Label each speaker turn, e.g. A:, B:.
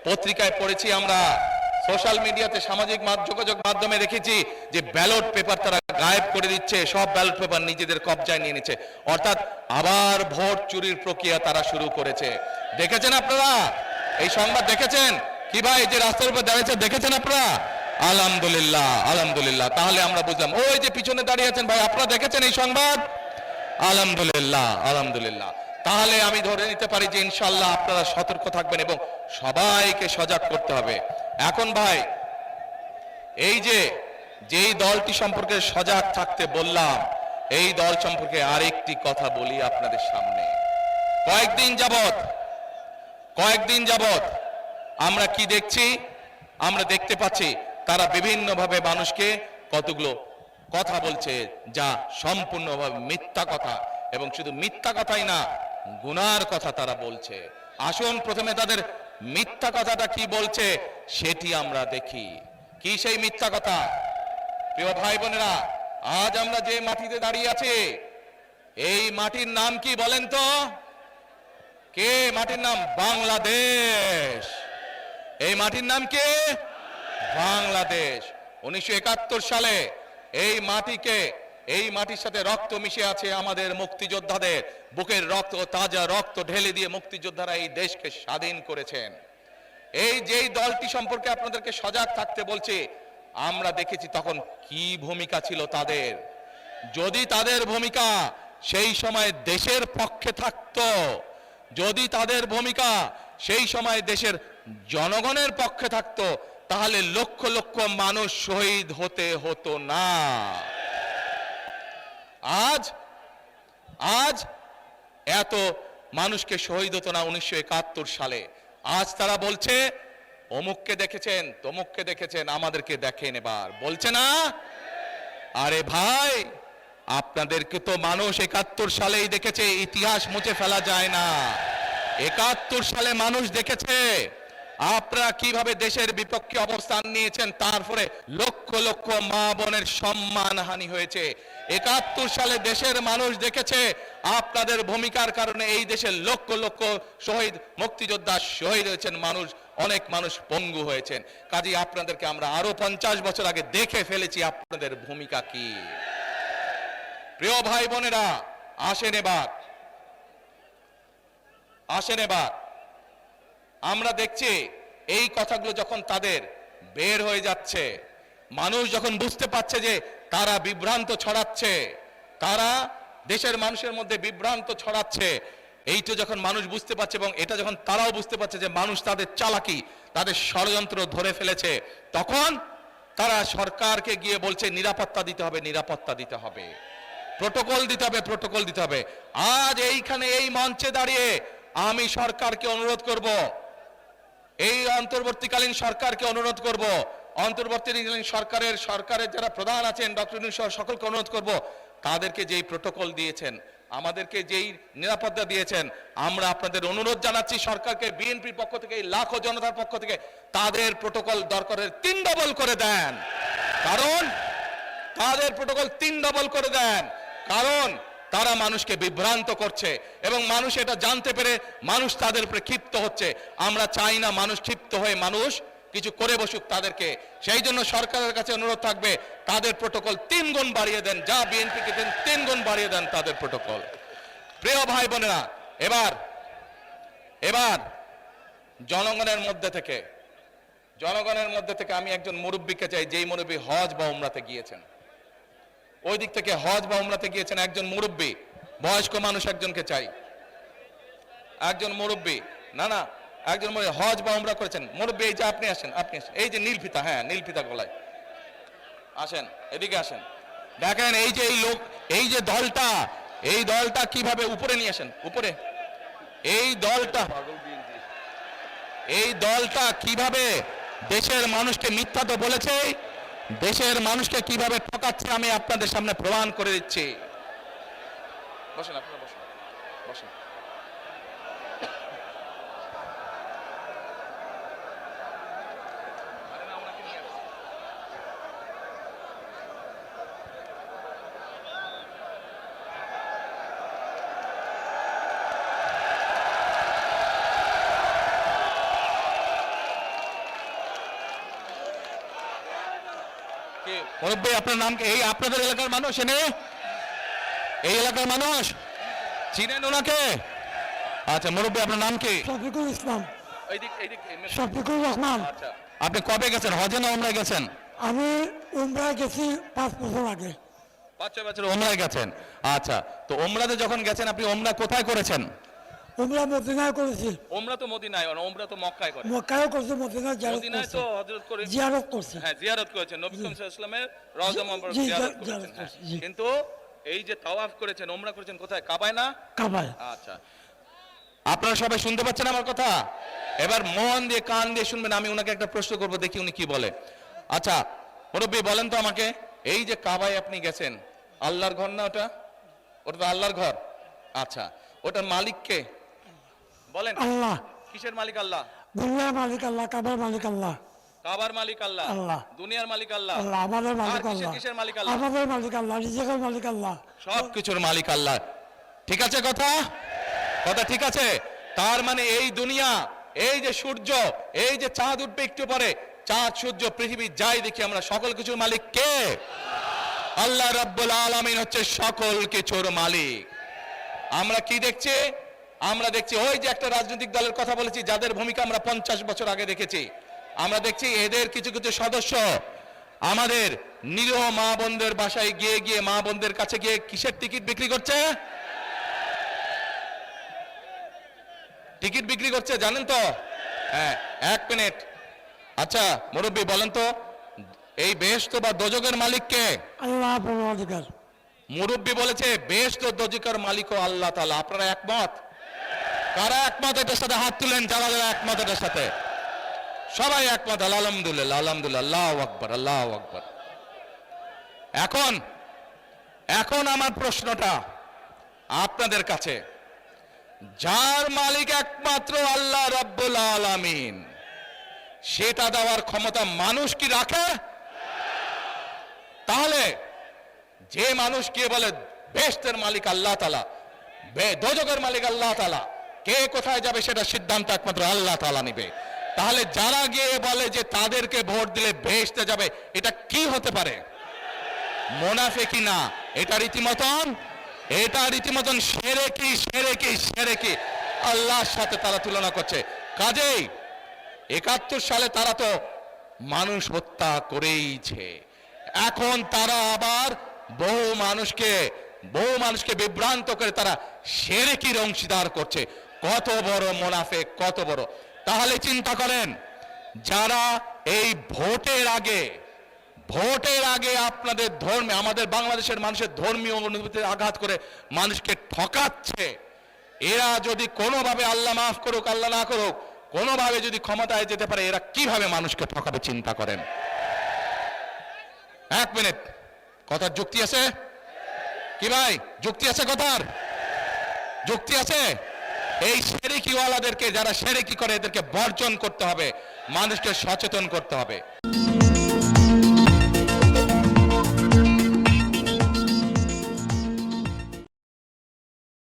A: পত্রিকায় পড়েছি, আমরা সোশ্যাল মিডিয়াতে সামাজিক যোগাযোগ মাধ্যমে দেখেছি যে ব্যালট পেপার তারা গায়েব করে দিচ্ছে, সব ব্যালট পেপার নিজেদের কবজায় নিয়ে নিচ্ছে, অর্থাৎ আবার ভোট চুরির প্রক্রিয়া তারা শুরু করেছে। দেখেছেন আপনারা এই সংবাদ? দেখেছেন কি ভাই, যে রাস্তার উপর দাঁড়িয়েছে, দেখেছেন আপনারা? আলহামদুলিল্লাহ, আলহামদুলিল্লাহ। তাহলে আমরা বুঝলাম, ওই যে পিছনে দাঁড়িয়ে আছেন ভাই, আপনারা দেখেছেন এই সংবাদ? আলহামদুলিল্লাহ, আলহামদুলিল্লাহ। তাহলে আমি ধরে নিতে পারি যে ইনশাআল্লাহ আপনারা সতর্ক থাকবেন এবং সবাইকে সজাগ করতে হবে। এখন ভাই, এই যে যেই দলটি সম্পর্কে সজাগ থাকতে বললাম, এই দল সম্পর্কে আরেকটি কথা বলি আপনাদের সামনে। কয়েকদিন যাবত আমরা কি দেখছি? আমরা দেখতে পাচ্ছি তারা বিভিন্নভাবে মানুষকে কতগুলো কথা বলছে, যা সম্পূর্ণভাবে মিথ্যা কথা, এবং শুধু মিথ্যা কথাই না, গুনার কথা তারা বলছে। আসুন প্রথমে তাদের মিথ্যা কথাটা কি বলছে সেটি আমরা দেখি। কি সেই মিথ্যা কথা? প্রিয় ভাই বোনেরা, আজ আমরা যে মাটিতে দাঁড়িয়ে আছি, এই মাটির নাম কি বলেন তো? কে মাটির নাম? বাংলাদেশ। এই মাটির নাম কি? বাংলাদেশ। 1971 সালে এই মাটির সাথে রক্ত মিশে আছে আমাদের মুক্তিযোদ্ধাদের, বুকের রক্ত, তাজা রক্ত ঢেলে দিয়ে মুক্তিযোদ্ধারা এই দেশকে স্বাধীন করেছেন। এই যেই দলটি সম্পর্কে আপনাদেরকে সজাগ থাকতে বলছে, আমরা দেখেছি তখন কি ভূমিকা ছিল তাদের। যদি তাদের ভূমিকা সেই সময় দেশের পক্ষে থাকতো, যদি তাদের ভূমিকা সেই সময় দেশের জনগণের পক্ষে থাকতো, তাহলে লক্ষ লক্ষ মানুষ শহীদ হতে হতো না। আজ এত মানুষকে শহীদ হতো না 1971 সালে। আজ তারা বলছে অমুককে দেখেছেন, তমুককে দেখেছেন, আমাদেরকে দেখেন এবার, বলছে না? আরে ভাই, আপনাদেরকে তো মানুষ 71 সালেই দেখেছে, ইতিহাস মুছে ফেলা যায় না। 71 সালে মানুষ দেখেছে আপনারা কিভাবে দেশের বিপক্ষে অবস্থান নিয়েছেন, তারপরে লক্ষ লক্ষ মা বোনের সম্মানহানি হয়েছে। 71 সালে দেশের মানুষ দেখেছে আপনাদের ভূমিকার কারণে এই দেশের লক্ষ লক্ষ শহীদ মুক্তিযোদ্ধা শহীদ হয়েছেন, অনেক মানুষ পঙ্গু হয়েছেন। কাজেই আপনাদেরকে আমরা আরো 50 বছর আগে দেখে ফেলেছি আপনাদের ভূমিকা কি। প্রিয় ভাই বোনেরা, আসেন এবার আমরা দেখছি এই কথাগুলো যখন তাদের বের হয়ে যাচ্ছে, মানুষ যখন বুঝতে পারছে যে তারা বিভ্রান্ত ছড়াচ্ছে, তারা দেশের মানুষের মধ্যে বিভ্রান্ত ছড়াচ্ছে, এইটা যখন মানুষ বুঝতে পারছে এবং এটা যখন তারাও বুঝতে পারছে যে মানুষ তাদের চালাকি, তাদের ষড়যন্ত্র ধরে ফেলেছে, তখন তারা সরকারকে গিয়ে বলছে নিরাপত্তা দিতে হবে, নিরাপত্তা দিতে হবে, প্রোটোকল দিতে হবে, প্রোটোকল দিতে হবে। আজ এইখানে এই মঞ্চে দাঁড়িয়ে আমি সরকারকে অনুরোধ করব, এই অন্তর্বর্তীকালীন সরকারকে অনুরোধ করব, অন্তর্বর্তীকালীন সরকারের যারা প্রধান আছেন, ডক্টর ইউনূস সকলকে অনুরোধ করব, তাদেরকে যেই প্রোটোকল দিয়েছেন, আমাদেরকে যেই নিরাপত্তা দিয়েছেন, আমরা আপনাদের অনুরোধ জানাচ্ছি সরকারকে, বিএনপির পক্ষ থেকে, লাখো জনতার পক্ষ থেকে তাদের প্রোটোকল দরকারের 3 ডবল করে দেন। কারণ তাদের প্রোটোকল 3 ডবল করে দেন, কারণ তারা মানুষকে বিভ্রান্ত করছে এবং মানুষ এটা জানতে পেরে মানুষ তাদের উপরে ক্ষিপ্ত হচ্ছে। আমরা চাই না মানুষ ক্ষিপ্ত হয়ে মানুষ কিছু করে বসুক তাদেরকে। সেই জন্য সরকারের কাছে অনুরোধ থাকবে তাদের প্রোটোকল 3 গুণ বাড়িয়ে দেন, যা বিএনপিকে দেন 3 গুণ বাড়িয়ে দেন তাদের প্রোটোকল। প্রিয় ভাই বোনেরা, এবার জনগণের মধ্যে থেকে আমি একজন মুরব্বীকে চাই, যেই মুরব্বী হজ বা উমরাতে গিয়েছেন, ওই দিক থেকে হজ বা উমরাতে গিয়েছেন, একজন মুরব্বী বয়স্ক মানুষ একজনকে চাই, একজন মুরব্বী, না একজন হজ বা উমরা করেছেন মুরব্বী। এই যে আপনি আসেন, এই যে নীলফিতা, হ্যাঁ নীলফিতা গলায়, আসেন, এদিকে আসেন। দেখেন এই যে দলটা কিভাবে উপরে নিয়ে আসেন, উপরে এই দলটা কিভাবে দেশের মানুষকে মিথ্যা তো বলেছে, দেশের মানুষকে কিভাবে ঠকাচ্ছে আমি আপনাদের সামনে প্রমাণ করে দিচ্ছি। বসেন আপনারা, বসেন। মুরব্বী আপনার নাম কি? এই আপনাদের এলাকার মানুষ এনে, এই এলাকার মানুষ চিনেন ওনাকে? আচ্ছা মুরব্বী আপনার নাম কি?
B: শফিকুল ইসলাম। শফিকুল রহমান।
A: আচ্ছা আপনি কবে গেছেন, হজে না ওমরায় গেছেন?
B: আমি উমরায় গেছি 5 বছর আগে।
A: 5-6 বছর ওমরায় গেছেন। আচ্ছা তো ওমরাতে যখন গেছেন আপনি ওমরা কোথায় করেছেন?
B: উমরা মদিনায় করেছি।
A: ওমরা তো মদিনায়, ওমরা তো মক্কায় করে।
B: মক্কায়ও করছি, মদিনায়
A: মদিনায় তো হযরত করে
B: জিয়ারত করছি।
A: হ্যাঁ জিয়ারত করেছেন, নবী করিম সাল্লাল্লাহু আলাইহি ওয়াসাল্লামের রওজা মুবারক জিয়ারত করেছেন। হ্যাঁ। কিন্তু এই যে তাওয়াফ করেছেন, ওমরা করেছেন কোথায়? কাবায় না?
B: কাবায়।
A: আচ্ছা আপনারা সবাই শুনতে পাচ্ছেন আমার কথা? এবার মন দিয়ে কান দিয়ে শুনবেন। আমি ওনাকে একটা প্রশ্ন করব, দেখি উনি কি বলে। আচ্ছা মুরব্বী বলেন তো আমাকে, এই যে কাবায় আপনি গেছেন, আল্লাহর ঘর না ওটা? ওটা তো আল্লাহর ঘর। আচ্ছা ওটার মালিক কে বলেন?
B: আল্লাহ।
A: কিসের মালিক? আল্লাহ।
B: দুনিয়ার মালিক আল্লাহ, কাবার মালিক আল্লাহ।
A: কাবার মালিক আল্লাহ,
B: আল্লাহ।
A: দুনিয়ার মালিক আল্লাহ,
B: আল্লাহ। আমাদের
A: আর
B: মালিক আল্লাহ।
A: কিসের মালিক? আল্লাহ।
B: আমাদের মালিক আল্লাহ, রিজিকের মালিক আল্লাহ,
A: সব কিছুর মালিক আল্লাহ। ঠিক আছে কথা? কথা ঠিক আছে? তার মানে এই দুনিয়া, এই যে সূর্য, এই যে চাঁদ উঠবে একটু পরে, চাঁদ সূর্য পৃথিবী যাই দেখি আমরা, সকল কিছুর মালিক কে? আল্লাহ রাব্বুল আলামিন হচ্ছে সকল কিছুর মালিক। আমরা কি দেখছি? আমরা দেখছি ওই যে একটা রাজনৈতিক দলের কথা বলেছি, যাদের ভূমিকা আমরা 50 বছর আগে দেখেছি। আমরা দেখছি এদের কিছু কিছু সদস্য আমাদের নিরীহ মা বোনদের বাসায় গিয়ে গিয়ে, মা বোনদের কাছে গিয়ে কিসের টিকিট বিক্রি করছে? টিকিট বিক্রি করছে, জানেন তো? হ্যাঁ, 1 মিনিট। আচ্ছা মুরব্বী বলেন তো, এই বেহেশত বা দোজখের মালিক কে?
B: আল্লাহ পরওয়ারদিগার।
A: মুরব্বী বলেছে বেহেশত ও দোজখের মালিকও আল্লাহ তাআলা। আপনারা একমত? কারা একমত এটার সাথে হাত তুলেন, যারা যারা একমত এটার সাথে? সবাই একমত। আলহামদুলিল্লাহ, আলহামদুলিল্লাহ, আল্লাহু আকবার, আল্লাহু আকবার। এখন আমার প্রশ্নটা আপনাদের কাছে, যার মালিক একমাত্র আল্লাহ রাব্বুল আলামিন, সেটা দেওয়ার ক্ষমতা মানুষ কি রাখে? তাহলে যে মানুষ গিয়ে বলে বেহেশতের মালিক আল্লাহ তাআলা, দোজখের মালিক আল্লাহ তাআলা, কে কোথায় যাবে সেটা সিদ্ধান্ত একমাত্র আল্লাহ তাআলা নেবে। তাহলে যারা গিয়ে বলে যে তাদেরকে ভোট দিলে বেহেশতে যাবে, এটা কি হতে পারে? মুনাফিকি না, এটা রীতিমতন শিরকি, শিরকি, শিরকি। আল্লাহর সাথে তারা তুলনা করছে। কাজেই 71 সালে তারা তো মানুষ হত্যা করেইছে। এখন তারা আবার বহু মানুষকে বিভ্রান্ত করে তারা শিরকির অংশীদার করছে। কত বড় মুনাফিক, কত বড়! তাহলে চিন্তা করেন, যারা এই ভোটের আগে আপনাদের ধর্মে, আমাদের বাংলাদেশের মানুষের ধর্মীয় অনুভূতিতে আঘাত করে মানুষকে ঠকাচ্ছে, এরা যদি কোনোভাবে, আল্লাহ মাফ করুক আল্লাহ না করুক, কোনোভাবে যদি ক্ষমতায় যেতে পারে, এরা কিভাবে মানুষকে ঠকাবে চিন্তা করেন। 1 মিনিট, কথার যুক্তি আছে কি ভাই? যুক্তি আছে? কথার যুক্তি আছে? এই শিরকিওয়ালাদেরকে, যারা শিরকি করে, এদেরকে বর্জন করতে হবে, মানুষকে সচেতন করতে হবে।